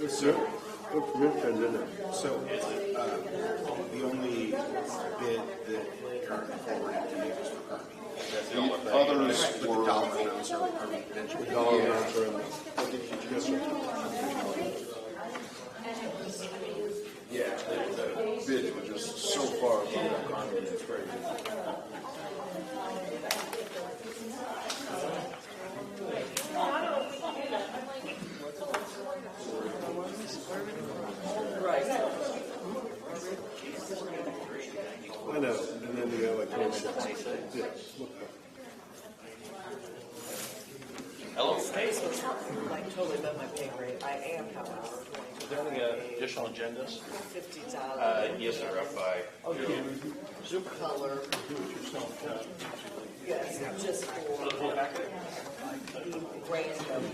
So the only bid that Aaron forwarded to me was for Kirby. The others But the were, dollar amounts are mentioned. yeah, the bids were just so far above Carmen, it's crazy. I know, and then the electronics. Yeah. Hello. Space was like totally above my pay grade. I am, however, Is there any additional agendas? $50. Yes, sir, up by. Super color. Yes, just for random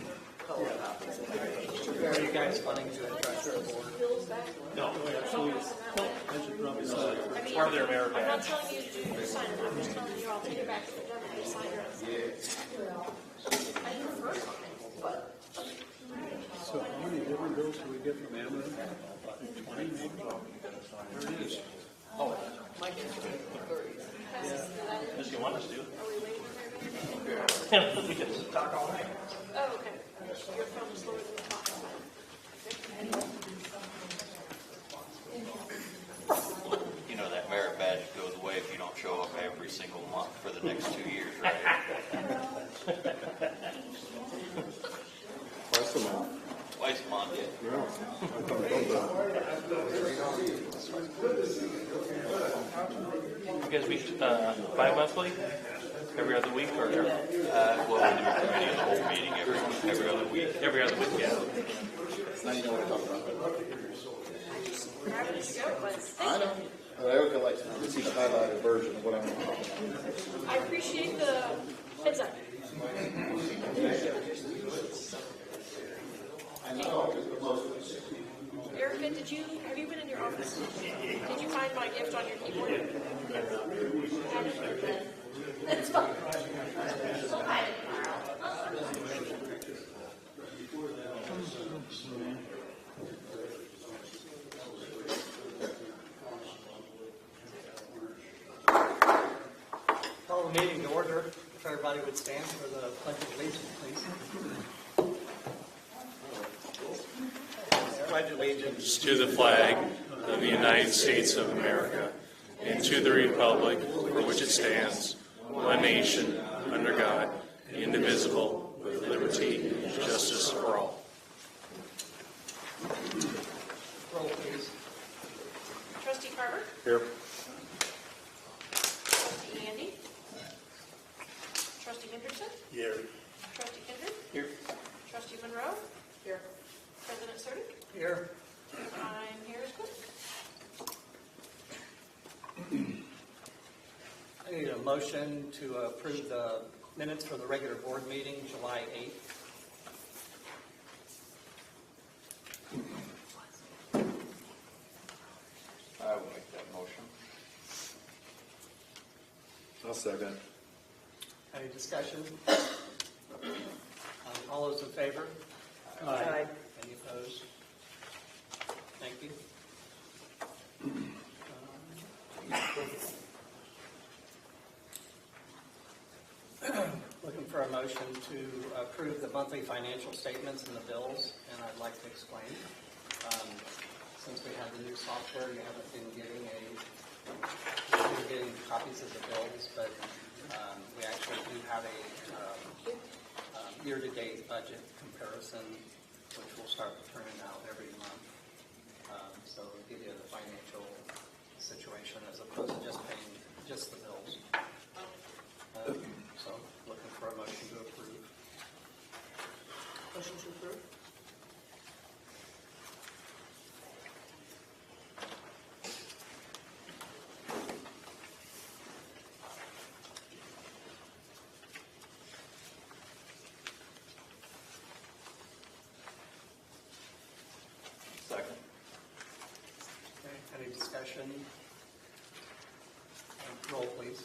color copies. Are you guys wanting to address the board? No. I mean, Part of their merit I'm not badge. telling you to sign it, I'm just telling you I'll take it back to the governor and sign it. I prefer something, but So how many different bills do we get from Amazon? About 20 maybe? There it is. my kids are 30s. Does you want us to? are we waiting for We can talk all night. Oh, okay. Your phone is lower than the top. You know that merit badge goes away if you don't show up every single month for the next 2 years, right? Twice a month. Twice a month, yeah. No, I thought about You guys meet bi-monthly? Every other week or Well, we do a committee of the whole meeting every other week. every other week? Yeah. Now you know what I'm talking about. Grabbing to go, but I know. Erica likes to see the highlighted version of what I'm talking about. I appreciate the heads up. Erica, have you been in your office? Did you find my gift on your keyboard? It's fine. So I Call the meeting to order. If everybody would stand for the pledge of allegiance, please. Pledge allegiance. To the flag of the United States of America and to the republic for which it stands, one nation, under God, indivisible, with liberty and justice for all. Roll, please. Trustee Carver? Here. Trustee Andy? Trustee Henderson? Here. Trustee Kindred? Here. Trustee Monroe? Here. President Surtick? Here. I'm here as well. I need a motion to approve the minutes for the regular board meeting, July 8th. I will make that motion. I'll second. Any discussion? All those in favor? Aye. Any opposed? Thank you. Looking for a motion to approve the monthly financial statements and the bills, and I'd like to explain. Since we have the new software, you haven't been getting copies of the bills, but we actually do have a year-to-date budget comparison, which we'll start turning out every month. So it'll give you the financial situation as opposed to just paying just the bills. So looking for a motion to approve. Motion to approve? Second. Okay, any discussion? Roll, please.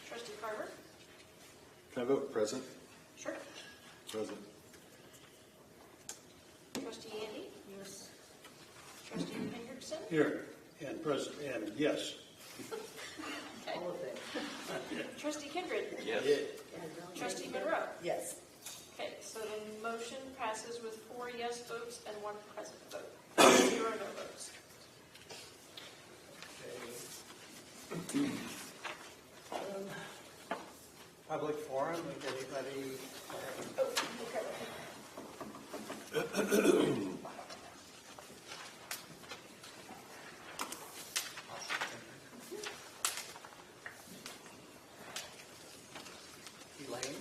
Trustee Carver? Can I vote present? Sure. Present. Trustee Andy? Houston? Here, and and yes. Okay. All of it. Trustee Kindred? Yes. Trustee Monroe? Yes. Okay, so the motion passes with 4 yes votes and 1 present vote. 0 no votes. Public forum, would anybody? Elaine?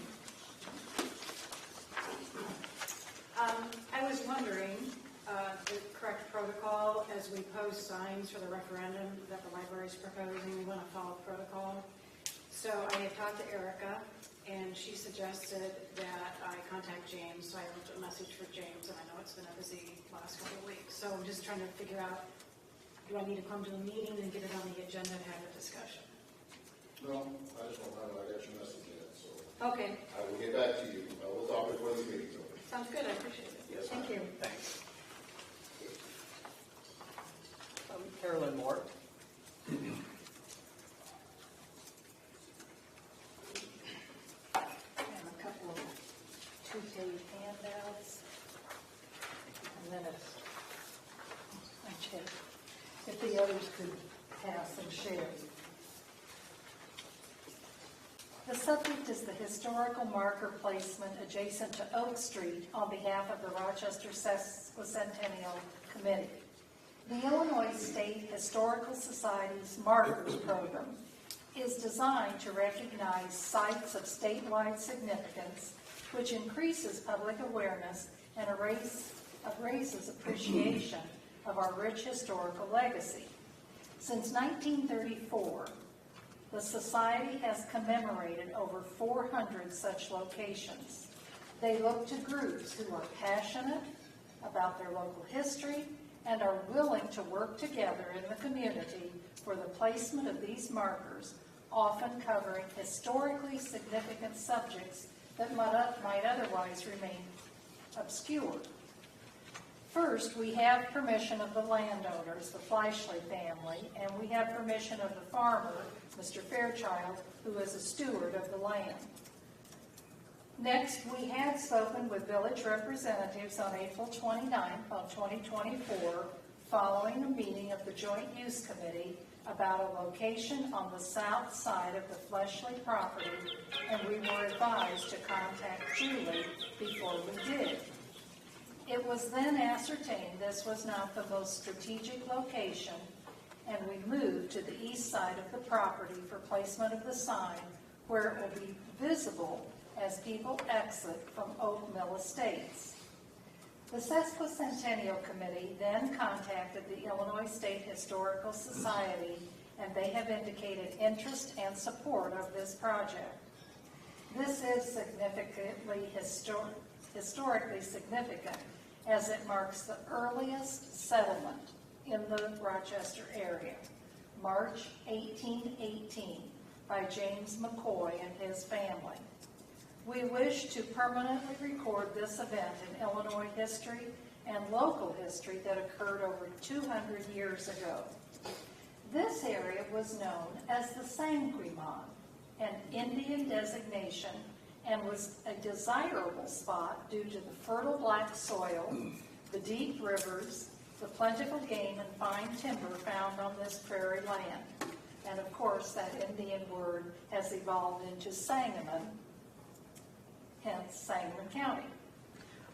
I was wondering, the correct protocol as we post signs for the referendum that the library is proposing, we want to follow protocol. So I had talked to Erica, and she suggested that I contact James, so I left a message for James, and I know it's been a busy last couple of weeks. So I'm just trying to figure out, do I need to come to the meeting and get it on the agenda to have a discussion? No, I just don't know, I got your message yet, so Okay, I will get back to you. We'll talk before the meeting's over. sounds good, I appreciate it. Yes, Thank you. Thanks. Carolyn Moore? And a couple of two-page handouts. And then if the others could pass and share. The subject is the historical marker placement adjacent to Oak Street on behalf of the Rochester Sesquicentennial Committee. The Illinois State Historical Society's Markers Program is designed to recognize sites of statewide significance, which increases public awareness and raises appreciation of our rich historical legacy. Since 1934, the Society has commemorated over 400 such locations. They look to groups who are passionate about their local history and are willing to work together in the community for the placement of these markers, often covering historically significant subjects that might otherwise remain obscure. First, we have permission of the landowners, the Fleischle family, and we have permission of the farmer, Mr. Fairchild, who is a steward of the land. Next, we had spoken with village representatives on April 29th of 2024, following a meeting of the Joint Use Committee about a location on the south side of the Fleischle property, and we were advised to contact Julie before we did. It was then ascertained this was not the most strategic location, and we moved to the east side of the property for placement of the sign, where it will be visible as people exit from Oak Mill Estates. The Sesquicentennial Committee then contacted the Illinois State Historical Society, and they have indicated interest and support of this project. This is significantly historically significant, as it marks the earliest settlement in the Rochester area, March 1818, by James McCoy and his family. We wish to permanently record this event in Illinois history and local history that occurred over 200 years ago. This area was known as the Sanquimon, an Indian designation, and was a desirable spot due to the fertile black soil, the deep rivers, the plentiful game and fine timber found on this prairie land. And of course, that Indian word has evolved into Sangamon, hence Sangamon County.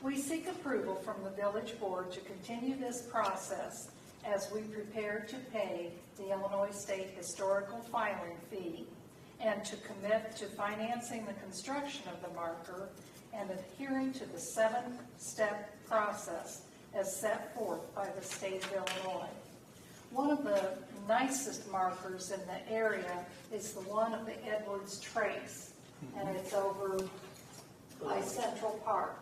We seek approval from the village board to continue this process as we prepare to pay the Illinois State Historical Filing Fee and to commit to financing the construction of the marker and adhering to the 7-step process as set forth by the state of Illinois. One of the nicest markers in the area is the one of the Edwards Trace, and it's over by Central Park.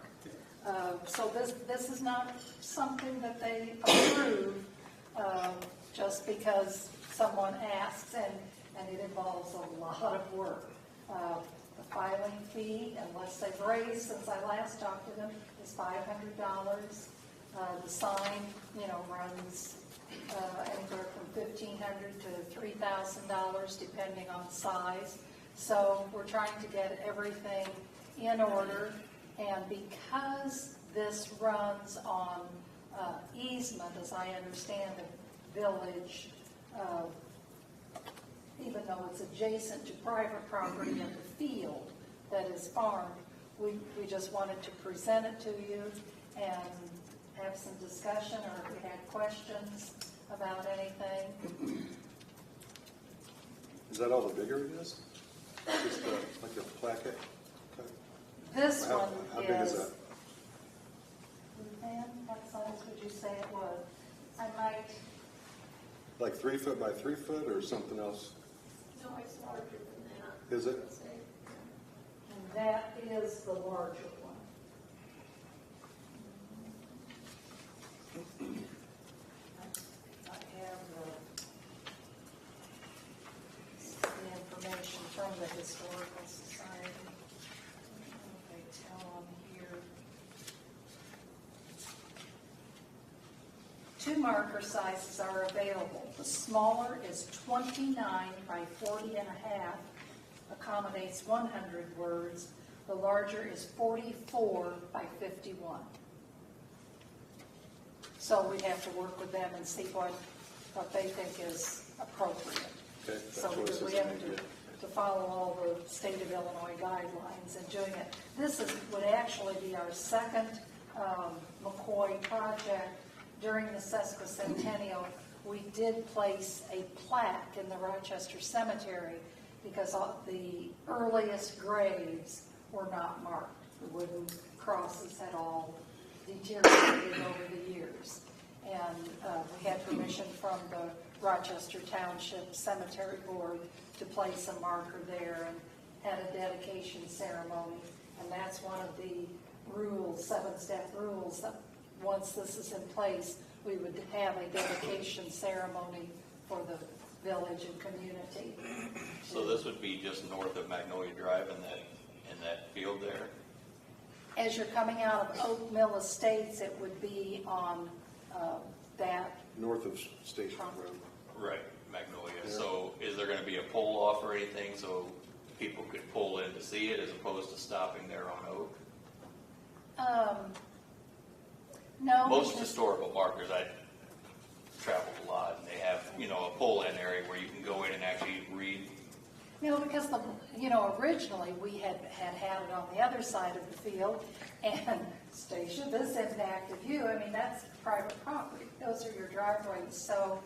So this is not something that they approve just because someone asks, and it involves a lot of work. The filing fee, unless they've raised since I last talked to them, is $500. The sign, runs anywhere from $1,500 to $3,000, depending on size. So we're trying to get everything in order, and because this runs on easement, as I understand the village, even though it's adjacent to private property in the field that is farmed, we just wanted to present it to you and have some discussion, or if you had questions about anything. Is that all the bigger it is? Just like a placket? This How- one how big is that? Luann, what size would you say it was? I might, Like 3 foot by 3 foot or something else? No, it's larger than that. Is it? and that is the larger one. I have the information from the Historical Society. They tell on here. 2 marker sizes are available. The smaller is 29 by 40 and a half, accommodates 100 words. The larger is 44 by 51. So we'd have to work with them and see what they think is appropriate. Okay, So that's what it says we have in here. to follow all the state of Illinois guidelines in doing it. This would actually be our second McCoy project. During the sesquicentennial, we did place a plaque in the Rochester Cemetery because the earliest graves were not marked. The wooden crosses had all deteriorated over the years. And we had permission from the Rochester Township Cemetery Board to place a marker there and had a dedication ceremony. And that's one of the rules, 7-step rules, that once this is in place, we would have a dedication ceremony for the village and community. So this would be just north of Magnolia Drive in that field there? As you're coming out of Oak Mill Estates, it would be on that. North of Station Road. Right, Magnolia. So is there gonna be a pull off or anything so people could pull in to see it as opposed to stopping there on Oak? No. Most because- historical markers, I traveled a lot, and they have, a pull-in area where you can go in and actually read. Because originally we had it on the other side of the field, and Stacia, this isn't active view. I mean, that's private property. Those are your driveways. So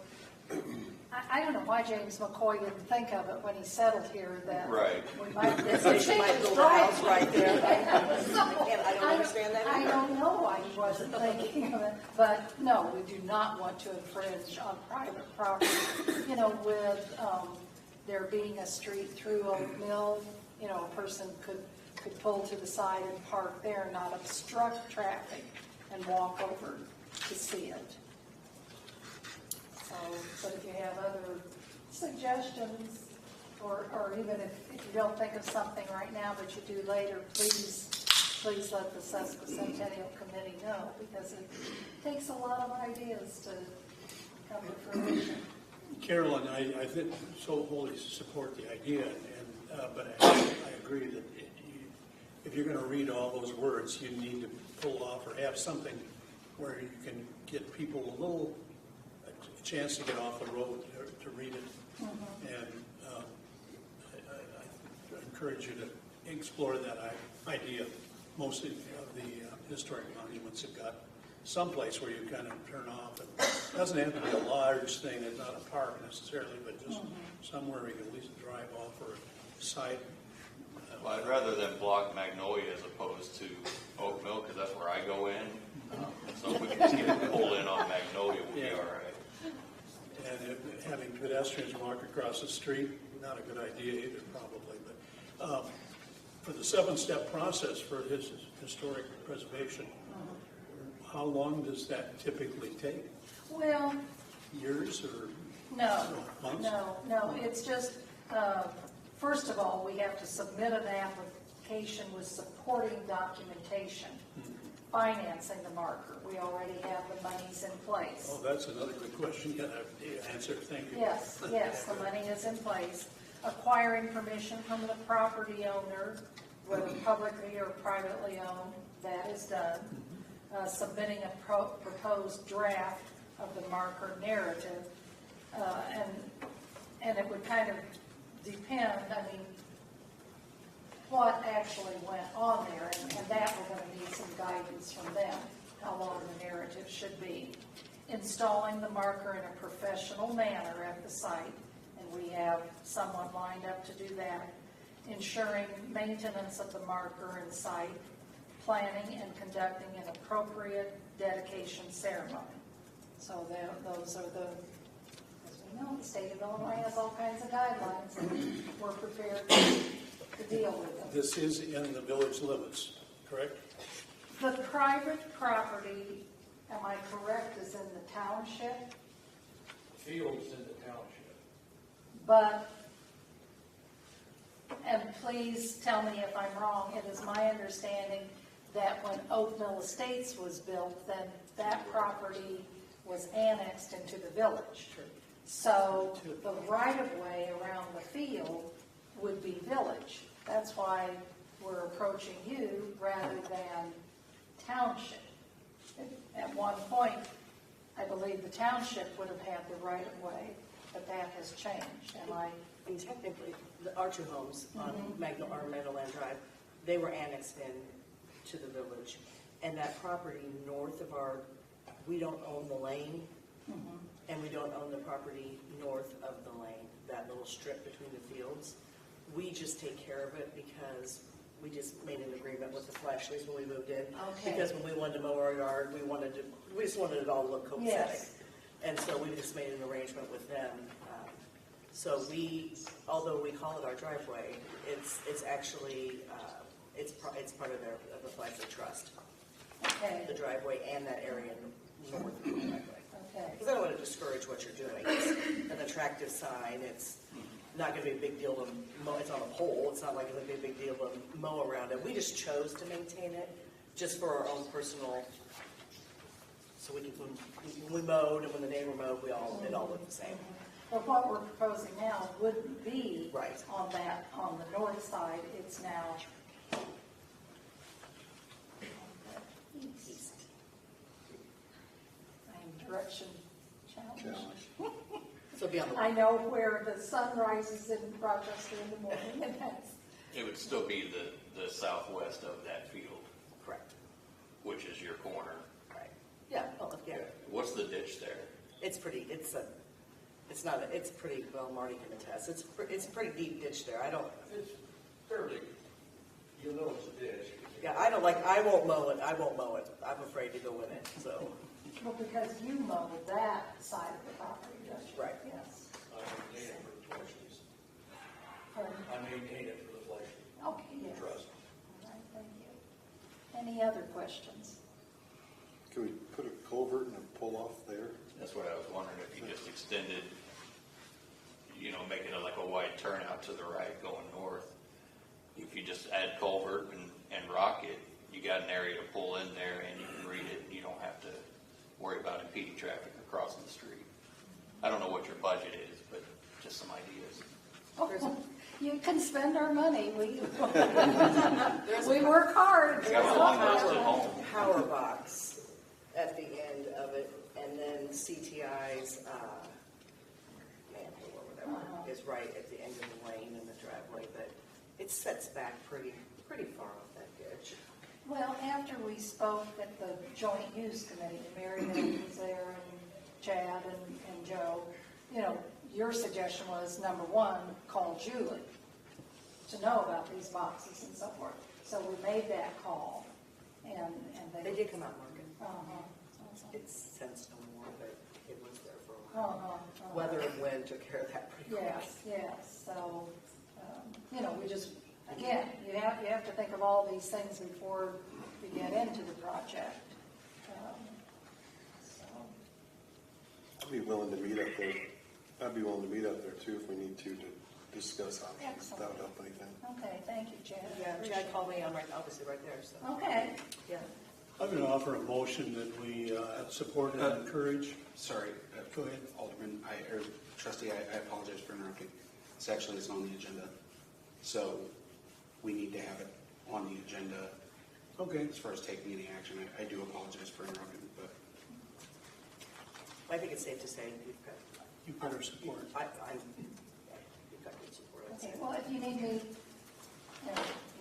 I don't know why James McCoy didn't think of it when he settled here that Right. we might They might build a house right there. I don't I understand that I either. don't know why he wasn't thinking of it, but no, we do not want to infringe on private property. With there being a street through Oak Mill, a person could pull to the side and park there, not obstruct traffic, and walk over to see it. So, but if you have other suggestions, or even if you don't think of something right now, but you do later, please let the Sesquicentennial Committee know, because it takes a lot of ideas to come to fruition. Carolyn, I think so wholly support the idea, but I agree that if you're going to read all those words, you need to pull off or have something where you can get people a chance to get off the road to read it. Mm-hmm. And I encourage you to explore that idea. Most of the historic monuments have got someplace where you kind of turn off. It doesn't have to be a large thing, it's not a park necessarily, but just somewhere you can at least drive off or side. Well, I'd rather than block Magnolia as opposed to Oak Mill, because that's where I go in. So if we can just get pulled in on Magnolia, we'll be all right. And having pedestrians walk across the street, not a good idea either, probably. But for the 7-step process for his historic preservation, how long does that typically take? Well, Years or months? No, it's just, first of all, we have to submit an application with supporting documentation, financing the marker. We already have the money's in place. Oh, that's another good question. Yeah, answer, thank you. Yes, yes, the money is in place. Acquiring permission from the property owner, whether publicly or privately owned, that is done. Submitting a proposed draft of the marker narrative. And it would kind of depend, I mean, what actually went on there, and that we're going to need some guidance from them, how long the narrative should be. Installing the marker in a professional manner at the site, and we have someone lined up to do that. Ensuring maintenance of the marker and site, planning and conducting an appropriate dedication ceremony. So those are the, as we know, the state of Illinois has all kinds of guidelines, and we're prepared to deal with them. This is in the village limits, correct? The private property, am I correct, is in the township? Fields in the township. But, and please tell me if I'm wrong, it is my understanding that when Oak Mill Estates was built, then that property was annexed into the village. So the right-of-way around the field would be village. That's why we're approaching you rather than township. At one point, I believe the township would have had the right-of-way, but that has changed. Am I? And technically, our two homes on Meadowland Drive, they were annexed in to the village. And that property north of our, we don't own the lane, and we don't own the property north of the lane, that little strip between the fields. We just take care of it because we just made an agreement with the Flashleys when we moved in. Okay. Because when we wanted to mow our yard, we just wanted it all to look copacetic. Yes. And so we just made an arrangement with them. So although we call it our driveway, it's actually, it's part of the Flashley Trust. Okay. The driveway and that area north of the driveway. Okay. Because I don't want to discourage what you're doing. It's an attractive sign. It's not going to be a big deal to mow. It's on a pole. It's not like it's going to be a big deal to mow around it. We just chose to maintain it just for our own personal, so we can, when we mowed and when the neighbor mowed, it all looked the same. But what we're proposing now wouldn't be Right. on the north side. It's now east. I am direction challenged. So be on the I know where the sun rises in Rochester in the morning, and that's, It would still be the southwest of that field, correct. which is your corner. Right. Yeah. Well, yeah. What's the ditch there? It's pretty. It's pretty. Well, Marty can attest. It's a pretty deep ditch there. It's fairly, you'll know it's a ditch. Yeah, I won't mow it. I'm afraid to go in it, so. well, because you mow that side of the property, don't you? Right. Yes. I maintain it for the Flashes. Pardon? I maintain it for the Flashes. Okay, yes. Trust. All right, thank you. Any other questions? Can we put a culvert and a pull off there? That's what I was wondering, if you just extended, making it like a wide turnout to the right going north. If you just add culvert and rock it, you got an area to pull in there and you can read it, and you don't have to worry about impeding traffic across the street. I don't know what your budget is, but just some ideas. Oh, you can spend our money. We work hard. I got a long list at home. Power box at the end of it, and then CTI's manhole or whatever is right at the end of the lane in the driveway, but it sets back pretty far off that ditch. Well, after we spoke at the Joint Use Committee, Mary Ann was there, and Chad and Joe, your suggestion was, number one, call Julie to know about these boxes and so forth. So we made that call, and They did come out, Morgan. Uh-huh. It's since no more, but it was there for a while. Weather and wind took care of that pretty quick. Yes. So, we just, again, you have to think of all these things before you get into the project. I'd be willing to meet up there. I'd be willing to meet up there too if we need to discuss options. Excellent. That would help anything. Okay, thank you, Chad. Yeah, Chad called me, I'm obviously right there, so. Okay. Yeah. I'm going to offer a motion that we support and encourage. Sorry. Go ahead. Alderman, or trustee, I apologize for interrupting. It's actually on the agenda. So we need to have it on the agenda. Okay. As far as taking any action, I do apologize for interrupting, but. I think it's safe to say You've got our support. you've got good support. I'd say. Okay, well, if you need me,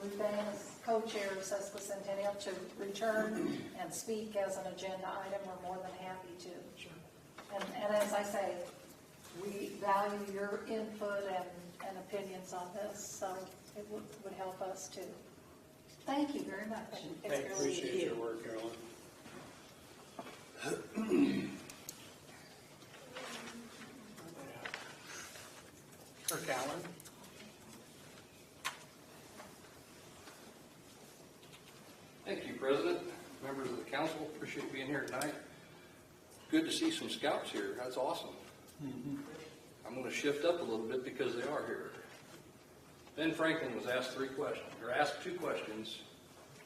Ruth Ann as co-chair of Sesquicentennial to return and speak as an agenda item, we're more than happy to. Sure. And as I say, we value your input and opinions on this, so it would help us too. Thank you very much. I appreciate your work, Carolyn. Kirk Allen. Thank you, President, members of the council. Appreciate being here tonight. Good to see some scouts here. That's awesome. I'm going to shift up a little bit because they are here. Ben Franklin was asked two questions.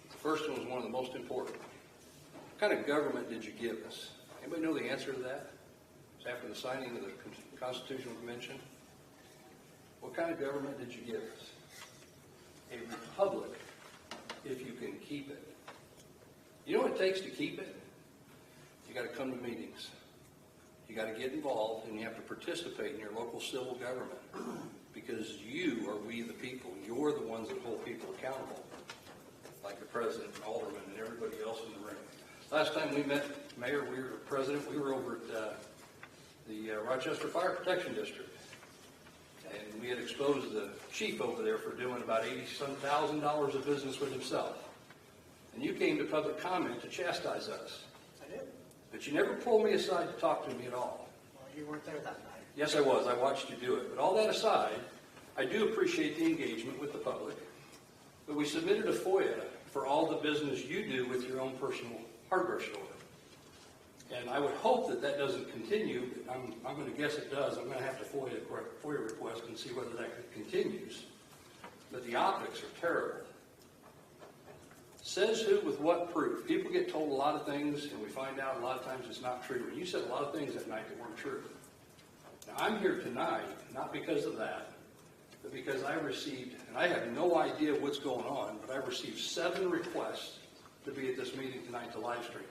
The first one was one of the most important. What kind of government did you give us? Anybody know the answer to that? It's after the signing of the Constitutional Convention. What kind of government did you give us? A republic, if you can keep it. You know what it takes to keep it? You got to come to meetings. You got to get involved, and you have to participate in your local civil government, because you are we the people. You're the ones that hold people accountable, like the president, alderman, and everybody else in the room. Last time we met, Mayor, we were over at the Rochester Fire Protection District. And we had exposed the chief over there for doing about $80,000 of business with himself. And you came to public comment to chastise us. I did. But you never pulled me aside to talk to me at all. Well, you weren't there that night. Yes, I was. I watched you do it. But all that aside, I do appreciate the engagement with the public. But we submitted a FOIA for all the business you do with your own personal hardware store. And I would hope that that doesn't continue. I'm going to guess it does. I'm going to have to FOIA request and see whether that continues. But the optics are terrible. Says who with what proof? People get told a lot of things, and we find out a lot of times it's not true. And you said a lot of things that night that weren't true. Now, I'm here tonight, not because of that, but because I received, and I have no idea what's going on, but I received 7 requests to be at this meeting tonight to live stream.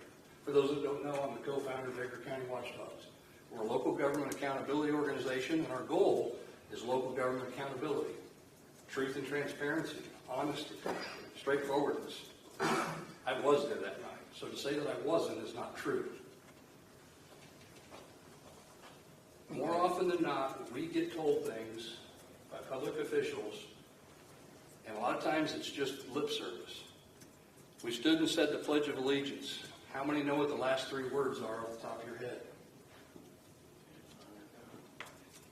For those that don't know, I'm the co-founder of Baker County Watchdogs. We're a local government accountability organization, and our goal is local government accountability, truth and transparency, honesty, straightforwardness. I was there that night, so to say that I wasn't is not true. More often than not, we get told things by public officials, and a lot of times it's just lip service. We stood and said the Pledge of Allegiance. How many know what the last 3 words are off the top of your head?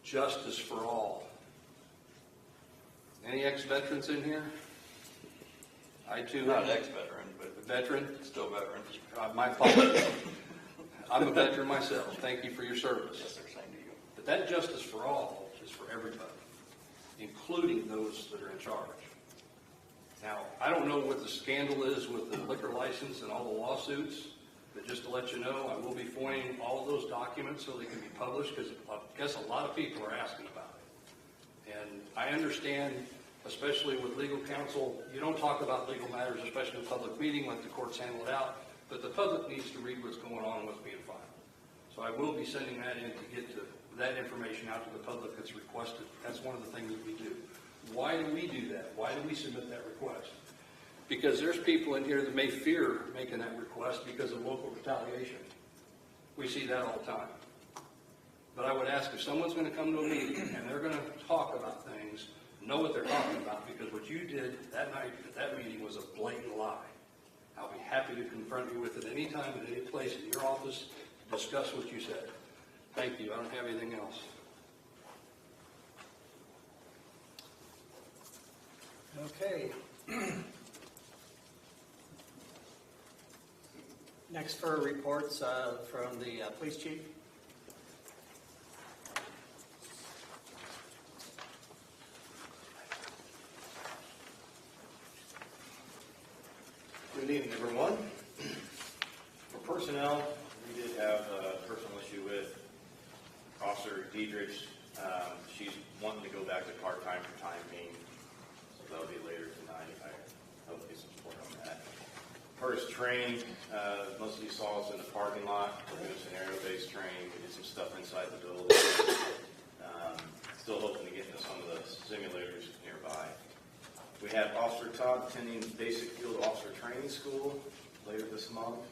Justice for all. Any ex-veterans in here? I too. Not ex-veteran, but veteran. Still veteran. My apologies. I'm a veteran myself. Thank you for your service. Yes, sir. Same to you. But that justice for all is for everybody, including those that are in charge. Now, I don't know what the scandal is with the liquor license and all the lawsuits, but just to let you know, I will be FOIAing all of those documents so they can be published, because I guess a lot of people are asking about it. And I understand, especially with legal counsel, you don't talk about legal matters, especially in a public meeting, let the courts handle it out, but the public needs to read what's going on and what's being filed. So I will be sending that in to get that information out to the public that's requested. That's one of the things that we do. Why do we do that? Why do we submit that request? Because there's people in here that may fear making that request because of local retaliation. We see that all the time. But I would ask, if someone's going to come to a meeting and they're going to talk about things, know what they're talking about, because what you did that night at that meeting was a blatant lie. I'll be happy to confront you with it any time, at any place in your office, to discuss what you said. Thank you. I don't have anything else. Okay. Next for reports from the police chief. Good evening, everyone. personnel, we did have a personal issue with Officer Diedrich. She's wanting to go back to part-time for time being, so that'll be later tonight. I hope to get some support on that. First trained, most of you saw us in the parking lot. We're doing scenario-based training. We did some stuff inside the building. Still hoping to get into some of the simulators nearby. We have Officer Todd attending Basic Field Officer Training School later this month.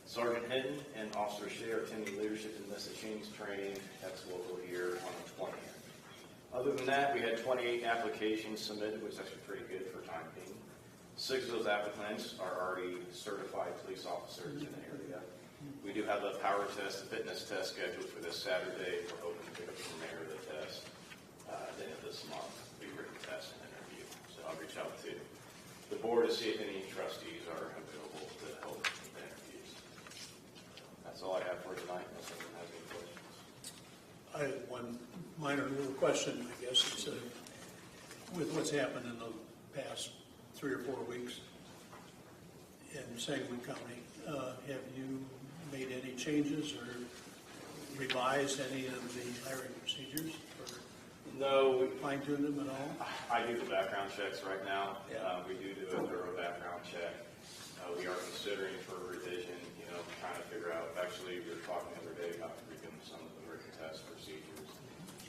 Sergeant Hinton and Officer Shea are attending Leadership and Message Change Training. That's local here on the 20th. Other than that, we had 28 applications submitted, which is actually pretty good for time being. 6 of those applicants are already certified police officers in the area. We do have a power test, a fitness test scheduled for this Saturday. We're hoping to pick up from there the test at the end of this month. We written test and interview. So I'll reach out to the board to see if any trustees are available to help with the interviews. That's all I have for tonight, unless anyone has any questions. I have one minor little question, I guess. It's with what's happened in the past 3 or 4 weeks in Sangamon County, have you made any changes or revised any of the hiring procedures? No. Fine-tuned them at all? I do the background checks right now. Yeah. We do a thorough background check. We are considering for revision, trying to figure out, actually, we were talking the other day about redoing some of the written test procedures.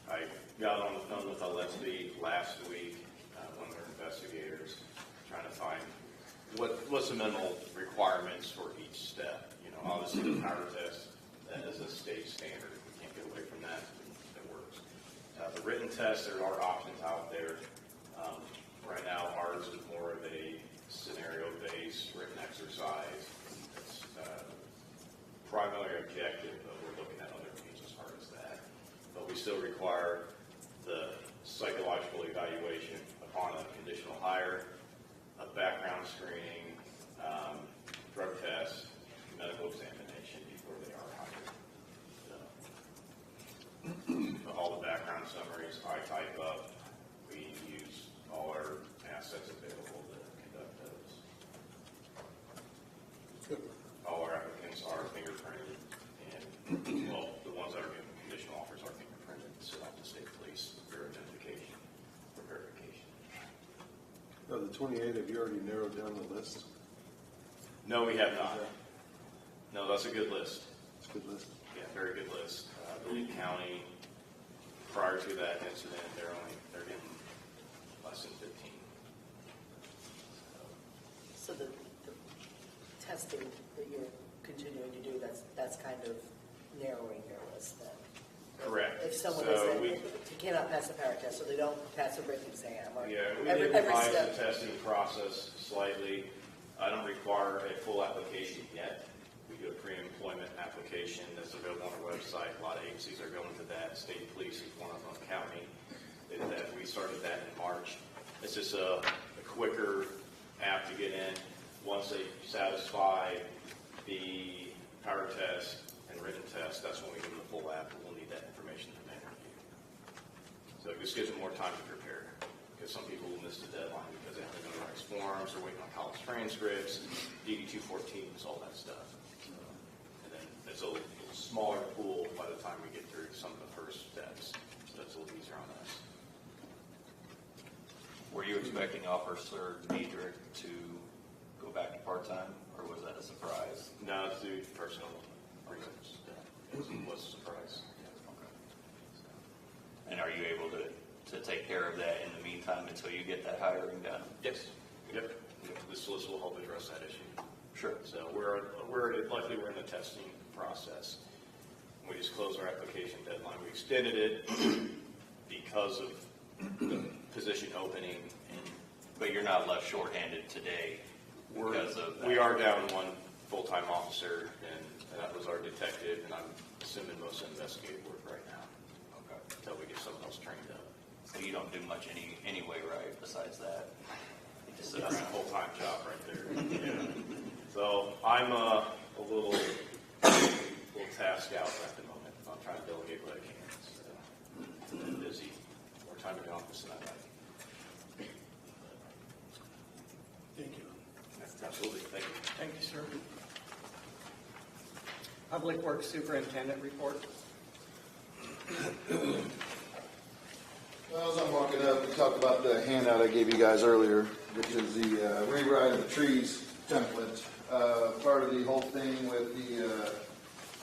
I got on the phone with Leslie last week, one of their investigators, trying to find what's the minimal requirements for each step. Obviously the power test, that is a state standard. We can't get away from that. It works. The written test, there are options out there. Right now, ours is more of a scenario-based written exercise. It's primary objective, but we're looking at other means as far as that. But we still require the psychological evaluation upon a conditional hire, a background screening, drug test, medical examination before they are hired. So, all the background summaries I type up. We use all our assets available to conduct those. Good. All our applicants are fingerprinted, and well, the ones that are given conditional offers are fingerprinted, so off to state police for identification, for verification. Of the 28, have you already narrowed down the list? No, we have not. No, that's a good list. It's a good list. Yeah, very good list. Lee County, prior to that incident, they're getting less than 15. So the testing that you're continuing to do, that's kind of narrowing your list then? Correct. If someone So is, you cannot pass the power test, so they don't pass a written exam, or Yeah, we every did revise step. the testing process slightly. I don't require a full application yet. We do a pre-employment application that's available on our website. A lot of agencies are going to that. State Police is one of them, county. They did that. We started that in March. It's just a quicker app to get in. Once they satisfy the power test and written test, that's when we give them the full app, and we'll need that information to interview. So it just gives them more time to prepare, because some people will miss the deadline because they haven't done the right forms, they're waiting on college transcripts, DD 214s, all that stuff. And then it's a smaller pool by the time we get through some of the first steps, so that's a little easier on us. Were you expecting Officer Diedrich to go back to part-time, or was that a surprise? No, it's due to personal reasons. It was a surprise. And are you able to take care of that in the meantime until you get that hiring done? Yes. Yep. This list will help address that issue. Sure. So luckily we're in the testing process. We just closed our application deadline. We extended it because of the position opening. But you're not left shorthanded today because of that? We are down one full-time officer, and that was our detective, and I'm assuming most investigative work right now. Okay. Until we get someone else trained up. So you don't do much anyway, right, besides that? That's a full-time job right there. Yeah. So I'm a little task out at the moment. I'm trying to delegate what I can. So, I'm busy. More time in the office than I like. Thank you. Absolutely. Thank you. Thank you, sir. Public Works Superintendent report. Well, as I'm walking up, we talked about the handout I gave you guys earlier, which is the rewrite of the trees template. Part of the whole thing with the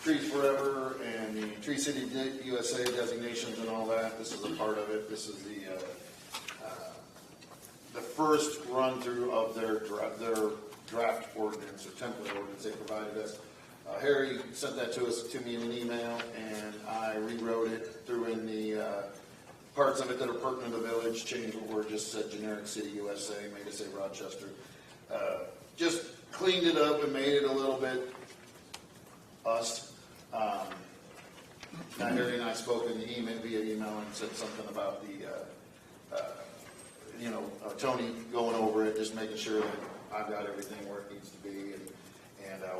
Trees Forever and the Tree City USA designations and all that. This is a part of it. This is the first run through of their draft ordinance or template ordinance they provided us. Harry sent that to me in an email, and I rewrote it, threw in the parts of it that are pertinent to the village, changed the word, just said generic City USA, made it say Rochester. Just cleaned it up and made it a little bit us. Now Harry and I spoke in the email, via email, and said something about the Tony going over it, just making sure that I've got everything where it needs to be and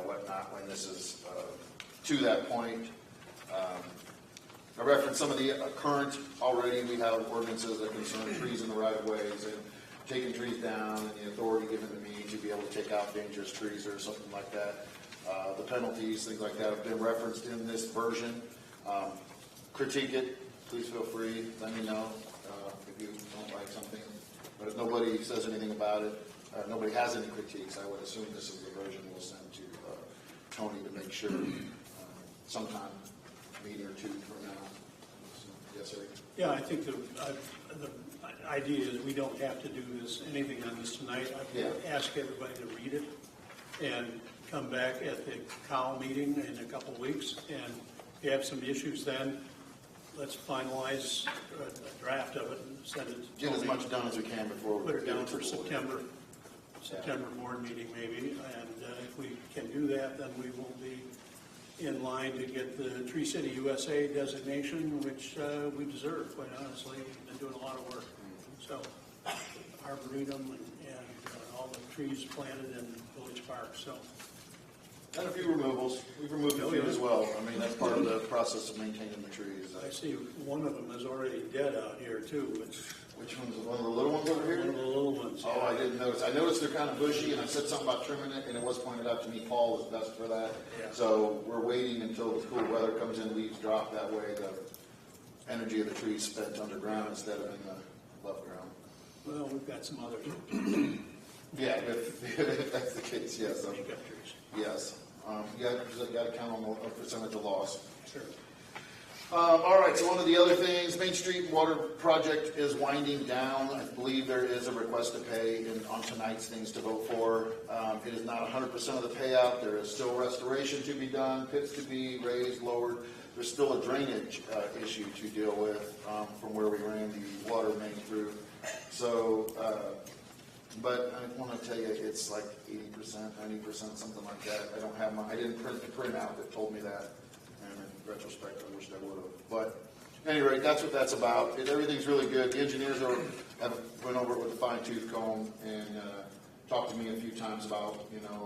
whatnot when this is to that point. I referenced some of the current, already we have ordinances that concern trees in the right of ways and taking trees down and the authority given to me to be able to take out dangerous trees or something like that. The penalties, things like that have been referenced in this version. Critique it, please feel free, let me know if you don't like something. But if nobody says anything about it, nobody has any critiques, I would assume this is the version we'll send to Tony to make sure sometime a meeting or two from now. Yes, sir. Yeah, I think the idea is we don't have to do anything on this tonight. I would ask everybody to read it and come back at the COW meeting in a couple of weeks. And if you have some issues then, let's finalize a draft of it and send it to Get as Tony. much done as we can before we Put it get down to for the board. September board meeting maybe. And if we can do that, then we will be in line to get the Tree City USA designation, which we deserve, quite honestly. We've been doing a lot of work. So, Arboretum and all the trees planted in Village Park, so. And a few removals. We've removed a few as well. I mean, that's part of the process of maintaining the trees. I see one of them is already dead out here too. Which one's one of the little ones over here? One of the little ones. Oh, I didn't notice. I noticed they're kind of bushy, and I said something about trimming it, and it was pointed out to me fall is best for that. Yeah. So we're waiting until the cool weather comes in, leaves drop. That way the energy of the trees spent underground instead of in the above ground. Well, we've got some others. Yeah, if that's the case, yes. Makeup trees. Yes. You got to count on a percentage of loss. Sure. All right, so one of the other things, Main Street Water Project is winding down. I believe there is a request to pay on tonight's things to vote for. It is not 100% of the payout. There is still restoration to be done, pits to be raised, lowered. There's still a drainage issue to deal with from where we ran the water main through. So, but I want to tell you, it's like 80%, 90%, something like that. I didn't print the printout that told me that. And in retrospect, I wished I would have. But at any rate, that's what that's about. Everything's really good. The engineers have went over it with a fine-tooth comb and talked to me a few times about,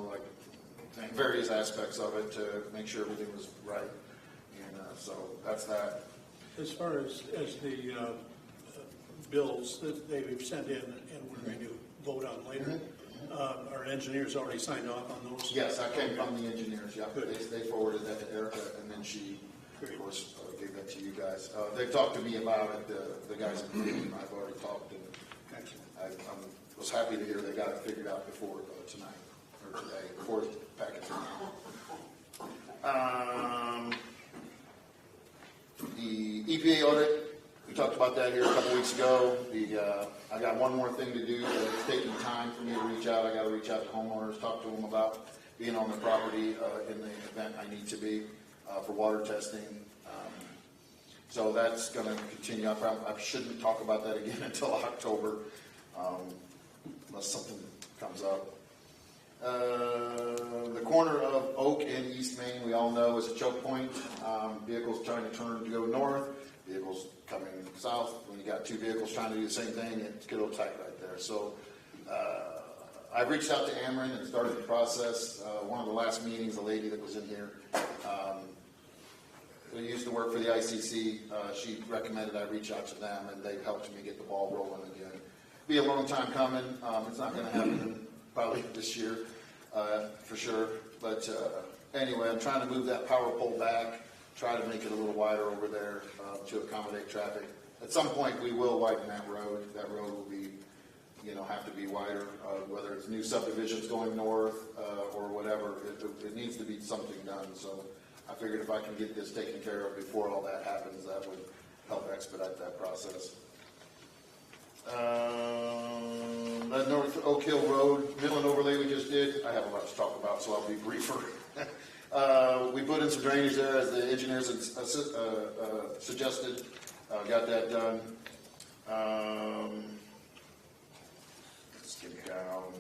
like various aspects of it to make sure everything was right. And so that's that. As far as the bills that they've sent in and we're going to vote on later, our engineers already signed off on those? Yes, I came from the engineers, yeah. They forwarded that to Erica, and then she, of course, gave that to you guys. They talked to me about it, the guys in the team. I've already talked, and I was happy to hear they got it figured out before tonight, or today, before the package. The EPA audit, we talked about that here a couple weeks ago. I got one more thing to do. It's taking time for me to reach out. I got to reach out to homeowners, talk to them about being on the property in the event I need to be for water testing. So that's going to continue. I shouldn't talk about that again until October, unless something comes up. The corner of Oak and East Main, we all know, is a choke point. Vehicles trying to turn to go north, vehicles coming south. When you got two vehicles trying to do the same thing, it gets a little tight right there. So I reached out to Ameren and started the process. One of the last meetings, the lady that was in here, who used to work for the ICC, she recommended I reach out to them, and they've helped me get the ball rolling again. Be a long time coming. It's not going to happen probably this year, for sure. But anyway, I'm trying to move that power pole back, try to make it a little wider over there to accommodate traffic. At some point, we will widen that road. That road will be, have to be wider, whether it's new subdivisions going north or whatever. It needs to be something done. So I figured if I can get this taken care of before all that happens, that would help expedite that process. That North Oak Hill Road mill and overlay we just did, I have a lot to talk about, so I'll be briefer. We put in some drainage there as the engineers had suggested. Got that done. Let's get down.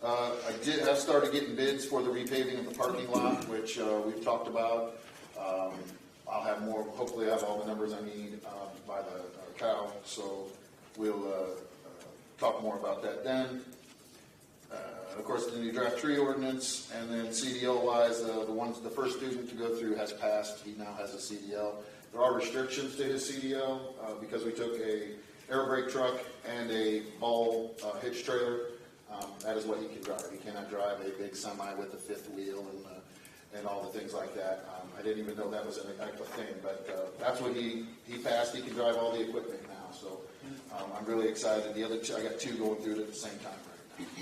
I've started getting bids for the repaving of the parking lot, which we've talked about. I'll have more, hopefully I have all the numbers I need by the cow, so we'll talk more about that then. Of course, the new draft tree ordinance, and then CDL-wise, the first student to go through has passed. He now has a CDL. There are restrictions to his CDL because we took a air brake truck and a ball hitch trailer. That is what he can drive. He cannot drive a big semi with a fifth wheel and all the things like that. I didn't even know that was an actual thing, but that's what he passed. He can drive all the equipment now, so I'm really excited. The other two, I got two going through it at the same time right now.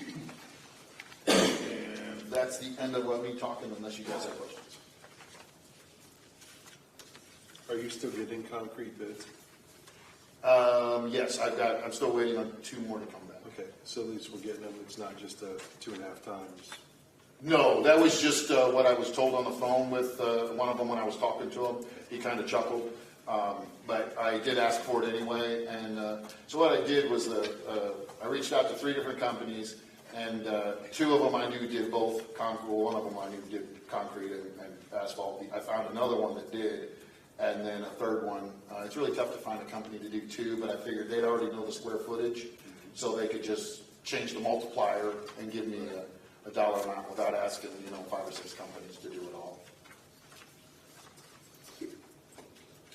And that's the end of what me talking, unless you guys have questions. Are you still getting concrete bids? Yes, I'm still waiting on two more to come back. Okay, so at least we're getting them. It's not just 2.5 times. No, that was just what I was told on the phone with one of them when I was talking to him. He kind of chuckled, but I did ask for it anyway. And so what I did was I reached out to 3 different companies, and 2 of them I knew did both concrete. One of them I knew did concrete and asphalt. I found another one that did, and then a third one. It's really tough to find a company to do 2, but I figured they'd already know the square footage, so they could just change the multiplier and give me a dollar amount without asking, 5 or 6 companies to do it all.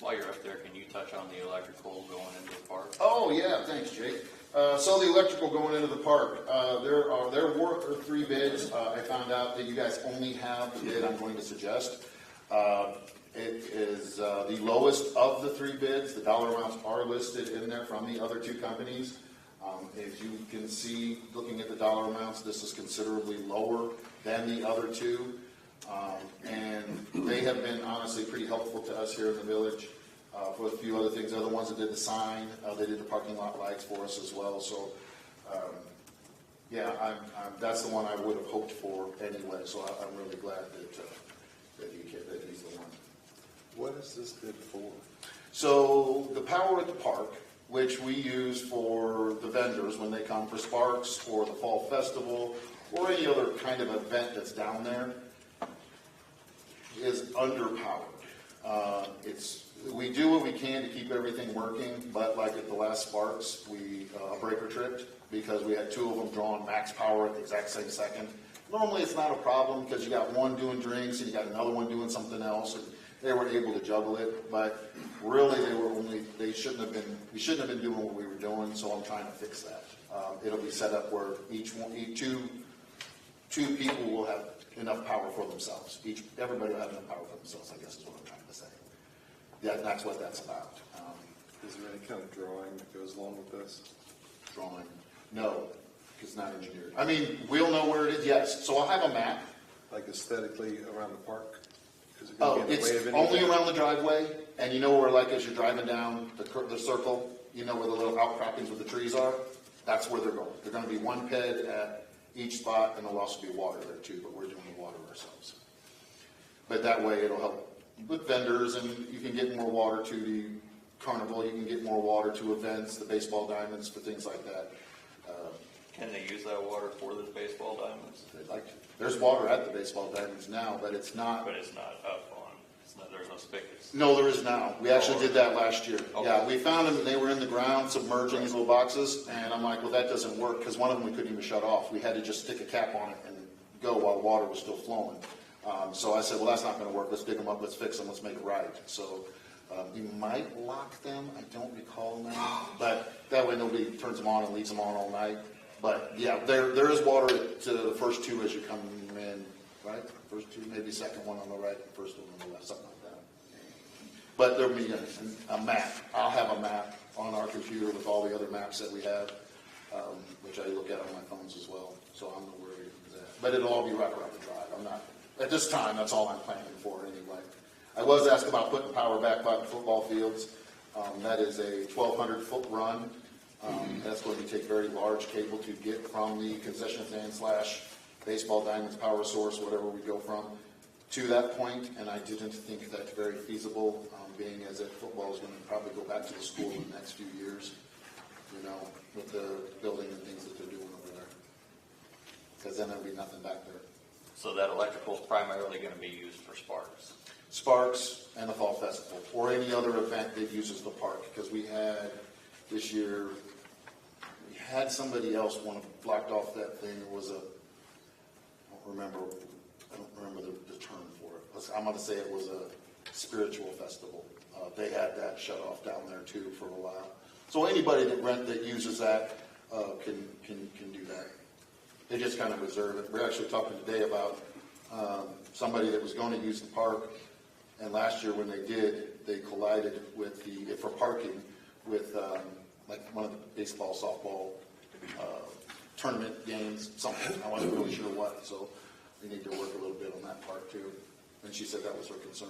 While you're up there, can you touch on the electrical going into the park? Oh, yeah, thanks, Jake. So the electrical going into the park, there were 3 bids. I found out that you guys only have the bid I'm going to suggest. It is the lowest of the 3 bids. The dollar amounts are listed in there from the other 2 companies. If you can see, looking at the dollar amounts, this is considerably lower than the other 2. And they have been honestly pretty helpful to us here in the village for a few other things. They're the ones that did the sign. They did the parking lot lights for us as well. So, that's the one I would have hoped for anyway. So I'm really glad that he's the one. What is this bid for? So the power at the park, which we use for the vendors when they come for Sparks or the Fall Festival or any other kind of event that's down there, is underpowered. We do what we can to keep everything working, but like at the last Sparks, we breaker tripped because we had 2 of them drawing max power at the exact same second. Normally it's not a problem because you got one doing drinks and you got another one doing something else, and they were able to juggle it, but really we shouldn't have been doing what we were doing, so I'm trying to fix that. It'll be set up where each two people will have enough power for themselves. Everybody will have enough power for themselves, I guess is what I'm trying to say. Yeah, that's what that's about. Is there any kind of drawing that goes along with this? Drawing? No, it's not engineered. I mean, we'll know where it is, yes. So I'll have a map. Like aesthetically around the park? Is it going to be in the way of It's anything? only around the driveway, and where, like, as you're driving down the circle, where the little outcroppings with the trees are? That's where they're going. They're going to be one ped at each spot, and there'll also be water there too, but we're doing the water ourselves. But that way it'll help with vendors, and you can get more water to the carnival, you can get more water to events, the baseball diamonds, for things like that. Can they use that water for the baseball diamonds? They'd like to. There's water at the baseball diamonds now, but it's not. But it's not up on, there's no spigots. No, there is now. We actually did that last year. Okay. Yeah, we found them, and they were in the ground, submerging these little boxes, and I'm like, well, that doesn't work, because one of them we couldn't even shut off. We had to just stick a cap on it and go while the water was still flowing. So I said, well, that's not going to work. Let's dig them up, let's fix them, let's make it right. So you might lock them. I don't recall now. But that way nobody turns them on and leaves them on all night. But, yeah, there is water to the first 2 as you come in right? First two, maybe second one on the right, first one on the left, something like that. But there'll be a map. I'll have a map on our computer with all the other maps that we have, which I look at on my phones as well, so I'm aware of that. But it'll all be right around the drive. I'm not, at this time, that's all I'm planning for anyway. I was asked about putting power back by the football fields. That is a 1,200-foot run. That's going to take very large cable to get from the concession stand / baseball diamonds power source, whatever we go from, to that point, and I didn't think that's very feasible, being as if football is going to probably go back to the school in the next few years, with the building and things that they're doing over there. Because then there'll be nothing back there. So that electrical is primarily going to be used for Sparks. Sparks and the Fall Festival, or any other event that uses the park, because we had, this year, we had somebody else blocked off that thing. It was I don't remember the term for it. I'm going to say it was a spiritual festival. They had that shut off down there too for a while. So anybody that uses that can do that. They just kind of reserve it. We're actually talking today about somebody that was going to use the park, and last year when they did, they collided with for parking with like one of the baseball, softball tournament games, something. I wasn't really sure what, so we need to work a little bit on that part too. And she said that was her concern.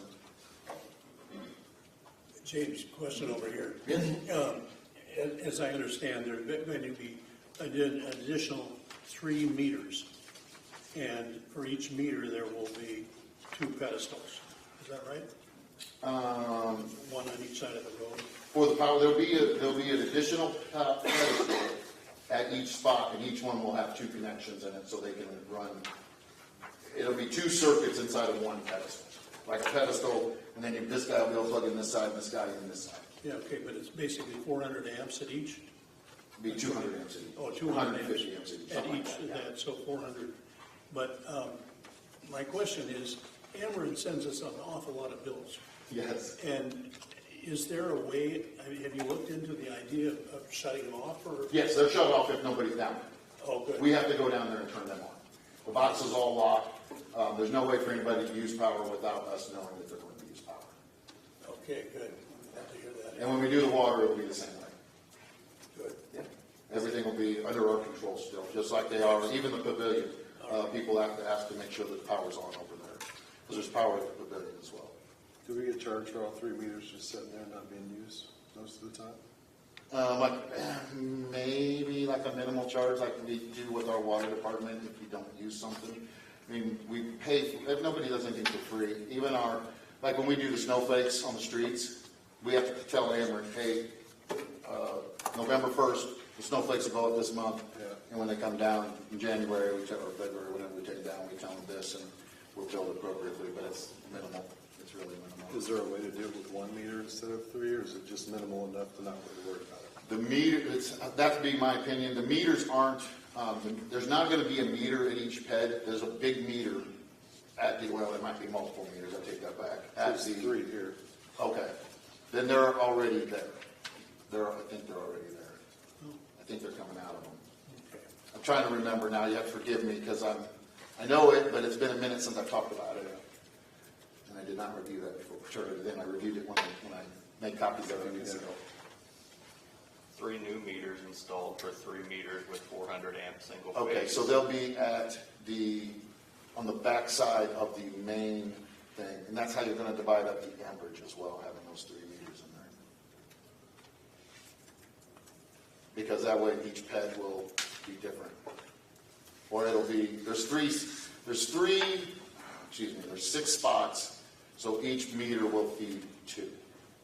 James, question over here. As I understand, there's going to be an additional 3 meters, and for each meter there will be 2 pedestals. Is that right? One on each side of the road. For the power, there'll be an additional pedestal at each spot, and each one will have 2 connections in it, so they can run. It'll be 2 circuits inside of one pedestal, like a pedestal, and then this guy will be able to plug in this side, and this guy in this side. Yeah, okay, but it's basically 400 amps at each? It'll be 200 amps at each. Oh, 200 amps 150 amps at each. at something each like of that. that, so 400. But my question is, Ameren sends us an awful lot of bills. Yes. And is there a way, I mean, have you looked into the idea of shutting them off, or? Yes, they're shut off if nobody's down there. Oh, good. We have to go down there and turn them on. The box is all locked. There's no way for anybody to use power without us knowing that they're going to use power. Okay, good. Glad to hear that. And when we do the water, it'll be the same way. Good. Yeah. Everything will be under our control still, just like they are, even the pavilion. People have to ask to make sure that the power's on over there. Because there's power at the pavilion as well. Do we get charged for all 3 meters just sitting there not being used most of the time? Maybe like a minimal charge like we do with our water department if you don't use something. I mean, we pay, nobody does anything for free. Even like when we do the snowflakes on the streets, we have to tell Ameren, hey, November 1st, the snowflakes will go up this month. Yeah. And when they come down in January, or February, whenever we take it down, we tell them this and we'll bill appropriately, but it's minimal. It's really minimal. Is there a way to do it with 1 meter instead of 3, or is it just minimal enough to not really worry about it? The meter, that'd be my opinion. The meters aren't, there's not going to be a meter in each ped. There's a big meter at the, well, there might be multiple meters. I take that back. There's 3 here. Okay. Then they're already there. I think they're already there. I think they're coming out of them. Okay. I'm trying to remember now. You have to forgive me because I know it, but it's been a minute since I've talked about it. And I did not review that before. Sure, then I reviewed it when I made copies of it years ago. 3 new meters installed for 3 meters with 400 amp single phase. Okay, so they'll be on the back side of the main thing, and that's how you're going to divide up the amperage as well, having those 3 meters in there. Because that way each ped will be different. Or it'll be, there's 6 spots, so each meter will feed 2.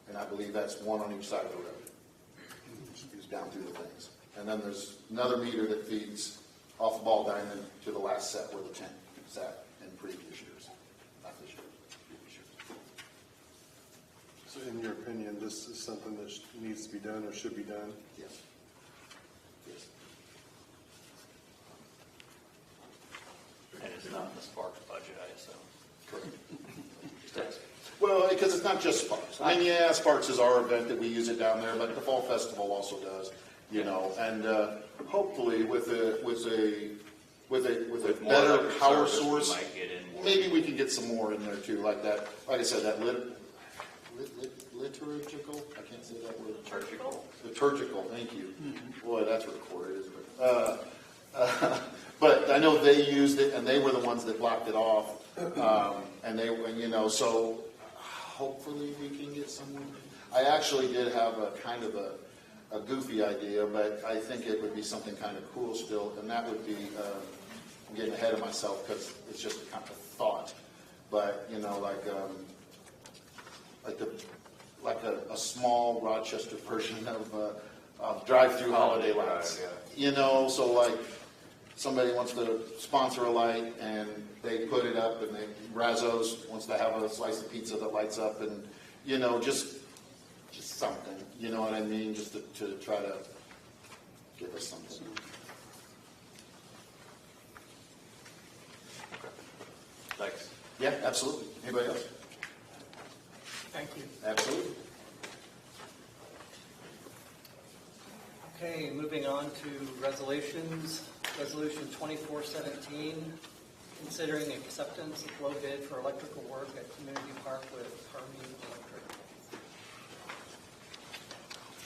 And I believe that's 1 on each side of the road. Down through the things. And then there's another meter that feeds off the ball diamond to the last set where the tent sat in previous years. Not this year, previous years. So in your opinion, this is something that needs to be done or should be done? Yes. Yes. And it's not in the Sparks budget, I assume. Correct. Well, because it's not just Sparks. I mean, yeah, Sparks is our event that we use it down there, but the Fall Festival also does, and hopefully with a with a With more better electric power service, we source. might get in more. Maybe we can get some more in there too, like that, like I said, that liturgical, I can't say that word. Liturgical, thank you. Boy, that's recorded, isn't it? But I know they used it, and they were the ones that blocked it off. And so hopefully we can get someone. I actually did have a kind of a goofy idea, but I think it would be something kind of cool still, and that would be, I'm getting ahead of myself because it's just a kind of thought, but like a small Rochester version of drive-through holiday lights. So like somebody wants to sponsor a light and they put it up, and Razzo's wants to have a slice of pizza that lights up, and just something. You know what I mean? Just to try to give us something. Thanks. Yeah, absolutely. Anybody else? Thank you. Absolutely. Okay, moving on to resolutions. Resolution 2417, considering acceptance of low bid for electrical work at Community Park with Harmony Electric.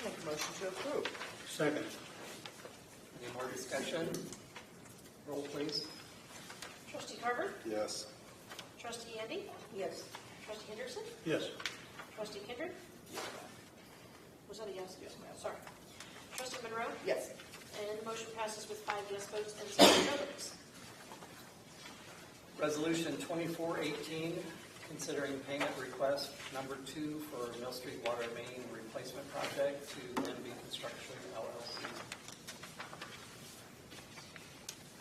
Make a motion to approve. Second. Any more discussion? Roll, please. Trustee Carver? Yes. Trustee Andy? Yes. Trustee Henderson? Yes. Trustee Kindred? Was that a yes? Yes. Sorry. Trustee Monroe? Yes. And the motion passes with 5 yes votes and 0 no votes. Resolution 2418, considering payment request number 2 for Mill Street Water Main Replacement Project to NB Construction LLC.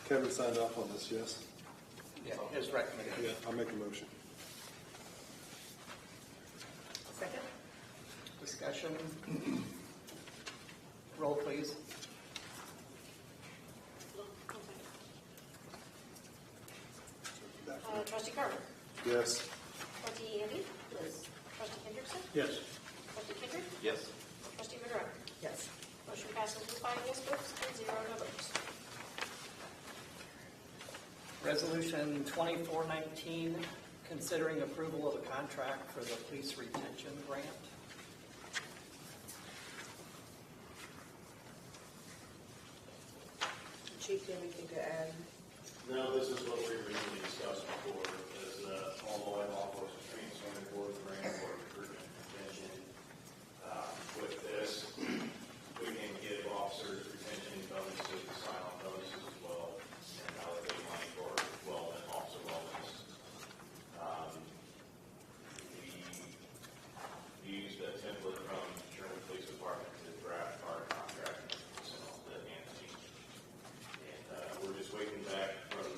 Kevin signed off on this, yes? Yeah, his recommendation. I'll make a motion. Second? Discussion. Roll, please. Trustee Carver? Yes. Trustee Andy? Yes. Trustee Henderson? Yes. Trustee Kindred? Yes. Trustee Monroe? Yes. Motion passes with 5 yes votes and 0 no votes. Resolution 2419, considering approval of a contract for the police retention grant. Chief, do you have anything to add? No, this is what we originally discussed before, is all the way off of the street, swimming board, grant for recruitment retention. With this, we can give officers retention bonuses, sign-on bonuses as well, and allocate money for wellness, officer wellness. We used a template from Sherman Police Department to draft our contract and send off to Anthony. And we're just waiting back from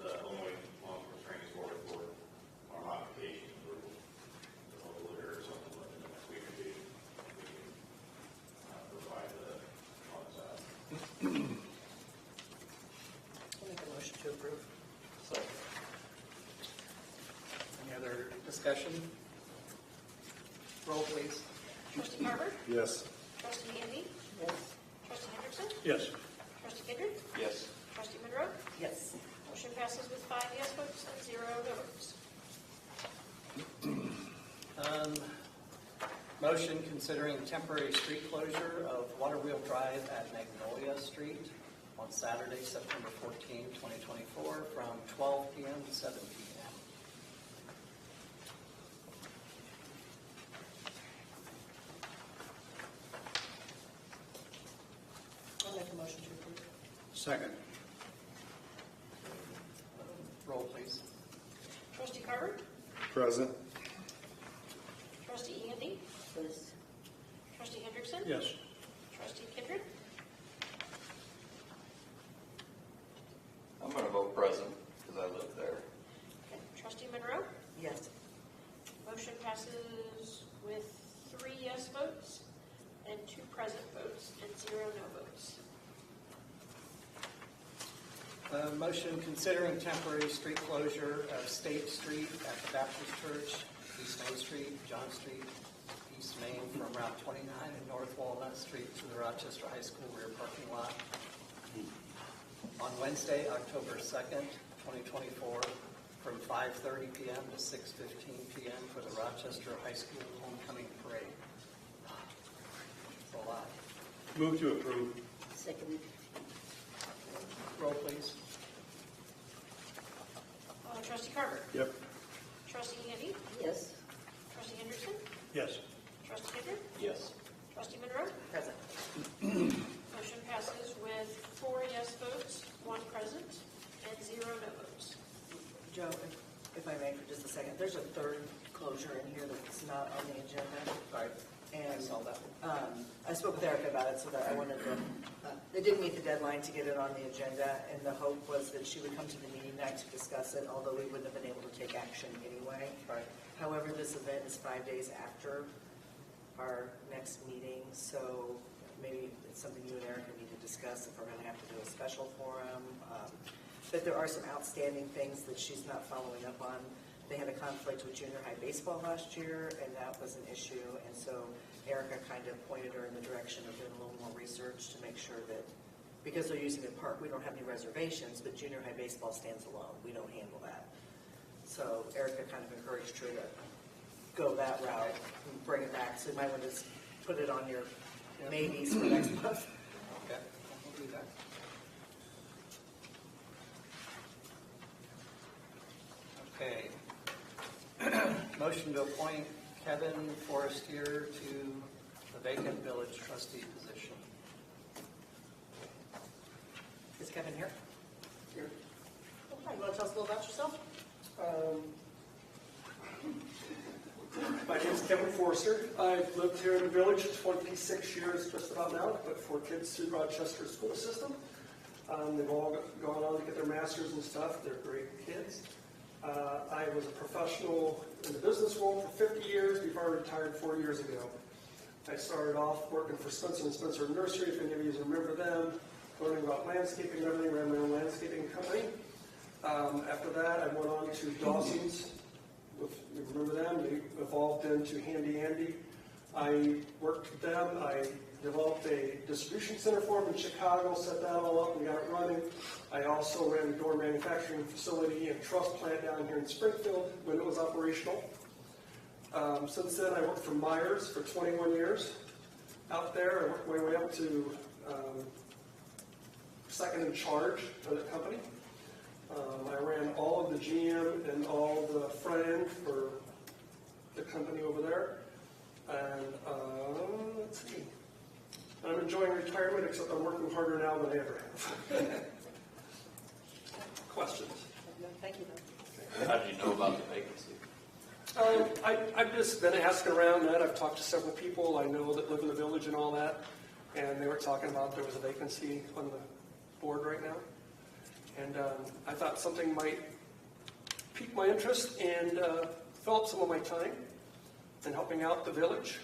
the Illinois Law Enforcement Training Board for our modification approval. So hopefully or something within the next week or two, we can provide the funds out. I'll make a motion to approve. Any other discussion? Roll, please. Trustee Carver? Yes. Trustee Andy? Yes. Trustee Henderson? Yes. Trustee Kindred? Yes. Trustee Monroe? Yes. Motion passes with 5 yes votes and 0 no votes. Motion considering temporary street closure of Waterwheel Drive at Magnolia Street on Saturday, September 14, 2024, from 12 p.m. to 7 p.m. I'll make a motion to approve. Second. Roll, please. Trustee Carver? Present. Trustee Andy? Yes. Trustee Henderson? Yes. Trustee Kindred? I'm going to vote present because I live there. Okay. Trustee Monroe? Yes. Motion passes with 3 yes votes and 2 present votes and 0 no votes. Motion considering temporary street closure of State Street at the Baptist Church, East Main Street, John Street, East Main from Route 29 and North Walnut Street to the Rochester High School rear parking lot. on Wednesday, October 2nd, 2024, from 5:30 PM to 6:15 PM for the Rochester High School Homecoming Parade. It's a lot. Move to approve. Second. Roll, please. Trustee Carver? Yep. Trustee Handy? Yes. Trustee Henderson? Yes. Trustee Gifford? Yes. Trustee Monroe? Present. Motion passes with 4 yes votes, 1 present, and 0 no votes. Joe, if I may for just a second, there's a third closure in here that's not on the agenda. Right. I And saw that. I spoke with Erica about it, so that I wanted to, they didn't meet the deadline to get it on the agenda, and the hope was that she would come to the meeting night to discuss it, although we wouldn't have been able to take action anyway. Right. However, this event is 5 days after our next meeting, so maybe it's something you and Erica need to discuss if we're going to have to do a special forum. But there are some outstanding things that she's not following up on. They had a conflict with junior high baseball last year, and that was an issue. And so Erica kind of pointed her in the direction of doing a little more research to make sure that, because they're using the park, we don't have any reservations, but junior high baseball stands alone. We don't handle that. So Erica kind of encouraged her to go that route and bring it back. So you might want to just put it on your maybes for next month. Okay, we'll do that. Okay. Motion to appoint Kevin Forestier to the vacant village trustee position. Is Kevin here? Here. Hi, you want to tell us a little about yourself? My name is Kevin Forster. I've lived here in the village 26 years just about now. I've put 4 kids through Rochester school system. They've all gone on to get their masters and stuff. They're great kids. I was a professional in the business world for 50 years before I retired 4 years ago. I started off working for Spencer & Spencer Nursery, if any of you remember them, learning about landscaping and everything, ran my own landscaping company. After that, I went on to Dawson's. If you remember them, they evolved into Handy Andy. I worked with them. I developed a distribution center for them in Chicago, set that all up, and got it running. I also ran a door manufacturing facility and truss plant down here in Springfield when it was operational. Since then, I worked for Myers for 21 years. Out there, I worked my way up to second in charge for the company. I ran all of the GM and all the front end for the company over there. And let's see. I'm enjoying retirement, except I'm working harder now than I ever have. Questions? Thank you. How did you know about the vacancy? I've just been asking around that. I've talked to several people I know that live in the village and all that, and they were talking about there was a vacancy on the board right now. And I thought something might pique my interest and fill up some of my time in helping out the village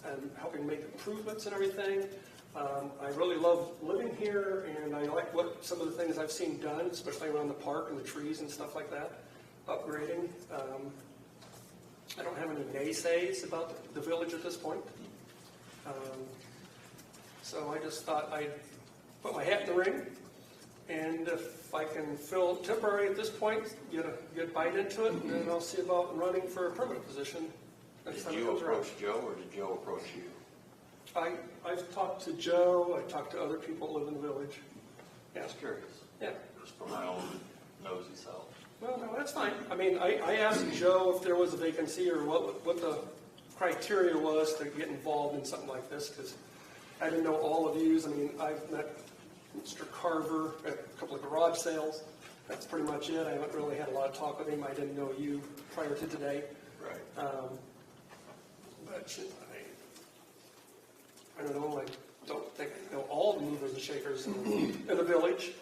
and helping make improvements and everything. I really love living here, and I like what some of the things I've seen done, especially around the park and the trees and stuff like that, upgrading. I don't have any naysays about the village at this point. So I just thought I'd put my hat in the ring, and if I can fill temporary at this point, get a good bite into it, and then I'll see about running for a permanent position. Did you approach Joe, or did Joe approach you? I've talked to Joe. I talked to other people who live in the village. Yeah. Just curious. Yeah. Just for my own nosy self. Well, no, that's fine. I mean, I asked Joe if there was a vacancy or what the criteria was to get involved in something like this, because I didn't know all of yous. I mean, I've met Mr. Carver at a couple of garage sales. That's pretty much it. I haven't really had a lot of talk with him. I didn't know you prior to today. Right. But I don't know. I don't think I know all the movers and shakers in the village.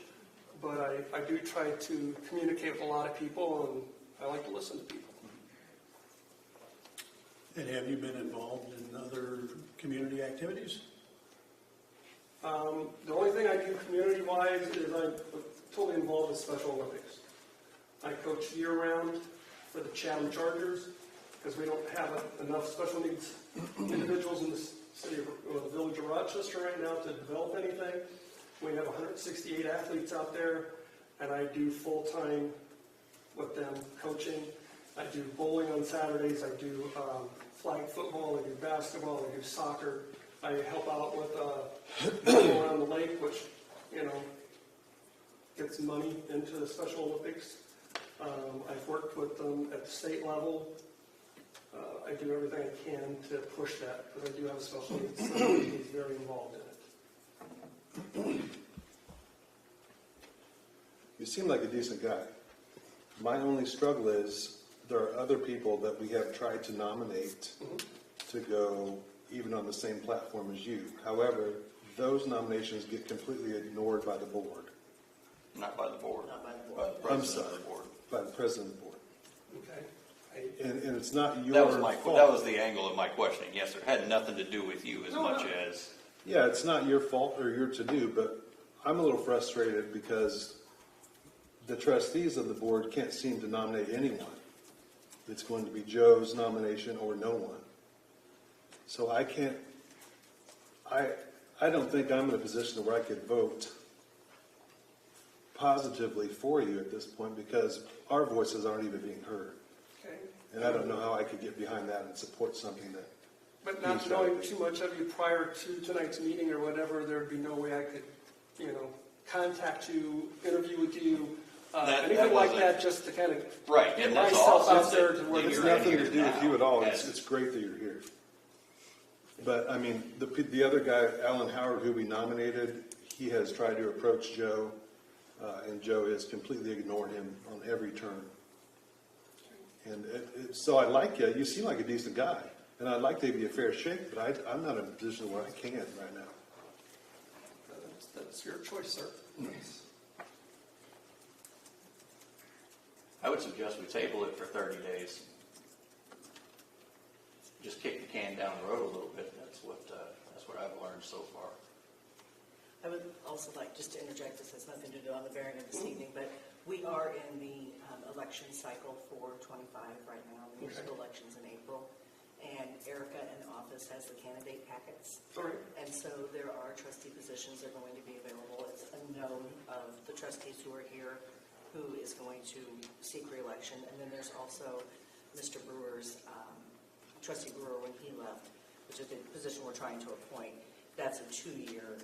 But I do try to communicate with a lot of people, and I like to listen to people. And have you been involved in other community activities? The only thing I do community-wise is I'm totally involved with Special Olympics. I coach year-round for the Chatham Chargers because we don't have enough special needs individuals in the city of the village of Rochester right now to develop anything. We have 168 athletes out there, and I do full-time with them coaching. I do bowling on Saturdays, I do flag football, I do basketball, I do soccer. I help out with going around the lake, which, you know, gets money into the Special Olympics. I've worked with them at the state level. I do everything I can to push that, because I do have a special needs son who's very involved in it. You seem like a decent guy. My only struggle is there are other people that we have tried to nominate to go even on the same platform as you. However, those nominations get completely ignored by the board. Not by the board. Not by the board. By the I'm president sorry, of the board. by the president of the board. Okay. And it's not your That was fault. that was the angle of my questioning. Yes, sir. It had nothing to do with you as much as. Yeah, it's not your fault or your to-do, but I'm a little frustrated because the trustees of the board can't seem to nominate anyone. It's going to be Joe's nomination or no one. So I can't, I don't think I'm in a position where I could vote positively for you at this point because our voices aren't even being heard. Okay. And I don't know how I could get behind that and support something that. But not knowing too much of you prior to tonight's meeting or whatever, there'd be no way I could, you know, contact you, interview with you, anything like that, just to kind of Right, get and that's myself awesome out there that to where you're It's it's in nothing here to do with now you at all. as- It's great that you're here. But, I mean, the other guy, Alan Howard, who we nominated, he has tried to approach Joe, and Joe has completely ignored him on every turn. And so I like you. You seem like a decent guy. And I'd like to give you a fair shake, but I'm not in a position where I can right now. That's your choice, sir. I would suggest we table it for 30 days. Just kick the can down the road a little bit. That's what I've learned so far. I would also like just to interject, this has nothing to do on the bearing of this evening, but we are in the election cycle for 25 right now, the municipal elections in April. And Erica in office has the candidate packets. Sorry. And so there are trustee positions that are going to be available. It's unknown of the trustees who are here who is going to seek re-election. And then there's also Mr. Brewer's, Trustee Brewer when he left, which is the position we're trying to appoint. That's a 2-year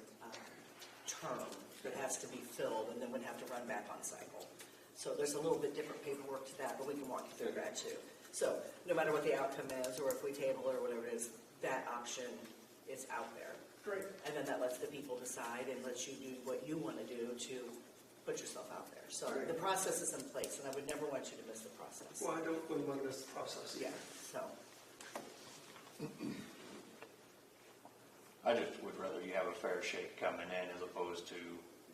term that has to be filled and then would have to run back on cycle. So there's a little bit different paperwork to that, but we can walk you through that too. So no matter what the outcome is, or if we table it or whatever it is, that option is out there. Great. And then that lets the people decide and lets you do what you want to do to put yourself out there. So the process is in place, and I would never want you to miss the process. Well, I wouldn't want to miss the process. Yeah, so. I just would rather you have a fair shake coming in as opposed to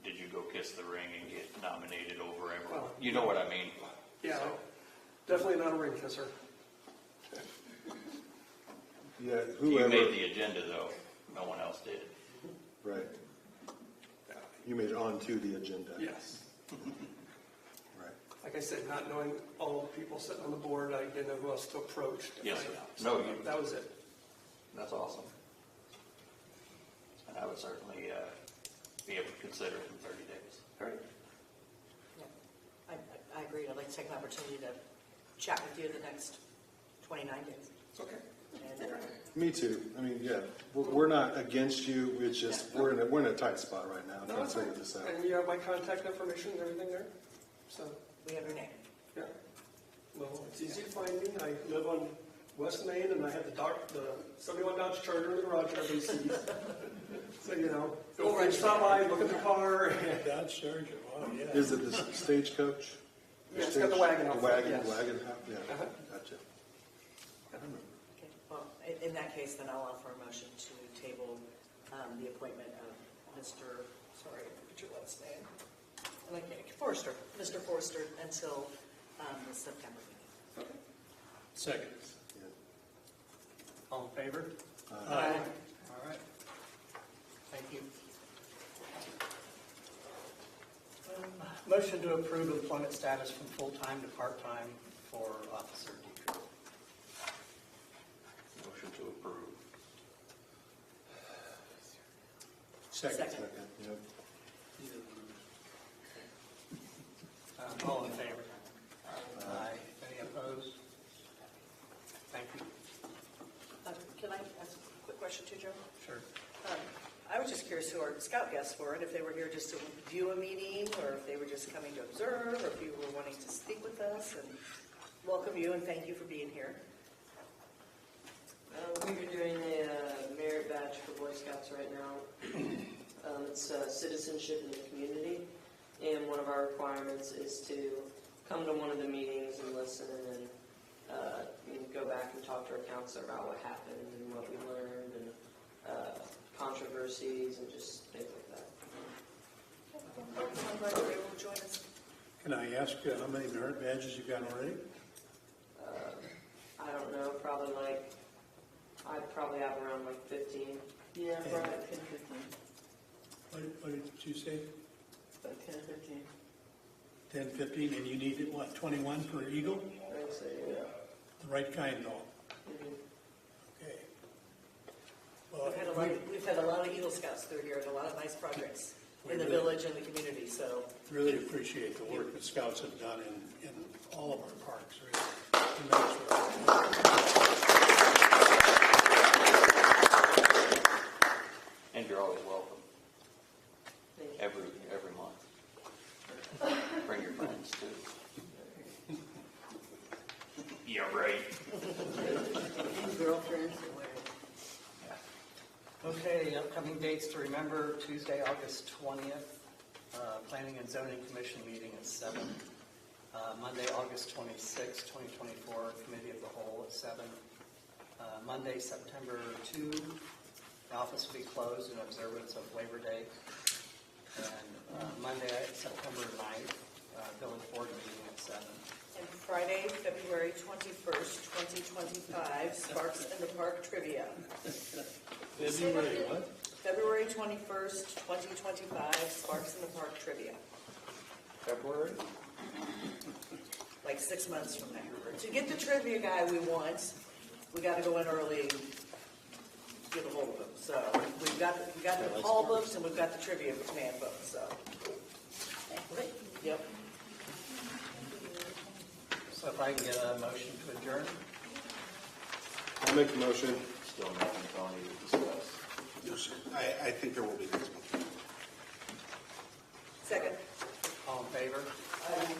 did you go kiss the ring and get nominated over everyone? Well, You know what I mean? Yeah, So, definitely not a ring kisser. Yeah, you whoever. made the agenda though. No one else did. Right. You made it onto the agenda. Yes. Right. Like I said, not knowing all the people sitting on the board, I didn't know who else to approach to Yes, find sir. out. No, So that was it. That's awesome. And I would certainly be able to consider it in 30 days. Great. Yeah, I agree. I'd like to take an opportunity to chat with you the next 29 days. Okay. And, Me too. I mean, yeah, we're not against you. It's just, we're in a tight spot right now. No, Trying that's to figure fine. this out. And you have my contact information and everything there? So, we have your name. yeah. Well, it's easy to find me. I live on West Main, and I have the 71 Dodge Charger in the garage every sees. So, you know, feel free to stop by, look at the car. Dodge Charger, wow, yeah. Is it the stagecoach? Yeah, it's got the wagon The out front, wagon, yes. yeah, Uh-huh. gotcha. I don't know. Okay, well, in that case, then I'll offer a motion to table the appointment of Mr., sorry, I forget your last name. I like it. Forrester, Mr. Forrester, until the September meeting. Second. All in favor? Aye. All right. Thank you. Motion to approve employment status from full-time to part-time for Officer Dietrich. Motion to approve. Second. Second, yeah. All in favor? Aye. Any opposed? Thank you. Can I ask a quick question too, Joe? Sure. I was just curious who our scout guests were, and if they were here just to view a meeting, or if they were just coming to observe, or if you were wanting to speak with us, and welcome you and thank you for being here. We were doing a merit badge for Boy Scouts right now. It's citizenship in the community, and one of our requirements is to come to one of the meetings and listen and go back and talk to our counselor about what happened and what we learned and controversies and just things like that. I'm glad you were able to join us. Can I ask how many merit badges you got already? I don't know, I'd probably have around like 15. Yeah, And- right, 10, 15. What did you say? About 10, 15. 10, 15, and you need, what, 21 per Eagle? I'd say, yeah. The right kind, though. Okay. Well, We've had a lot of Eagle Scouts through here and a lot of nice projects in the We really- village and the community, so. really appreciate the work that Scouts have done in all of our parks, really. Tremendous work. And you're always welcome. Every month. Bring your friends too. Yeah, right. Girlfriends. Okay, upcoming dates to remember, Tuesday, August 20th, Planning and Zoning Commission meeting at 7. Monday, August 26th, 2024, Committee of the Whole at 7. Monday, September 2, the office will be closed in observance of Labor Day. And Monday, September 9th, Village Board meeting at 7. And Friday, February 21st, 2025, Sparks in the Park Trivia. February what? February 21st, 2025, Sparks in the Park Trivia. February? Like 6 months from now. To get the trivia guy we want, we got to go in early and get a hold of him. So we got the call books and we've got the trivia man book. So, yep. So if I can get a motion to adjourn? I'll make the motion. Still nothing, Tony, to discuss. No, sir. I think there will be next month. Second. All in favor? Aye.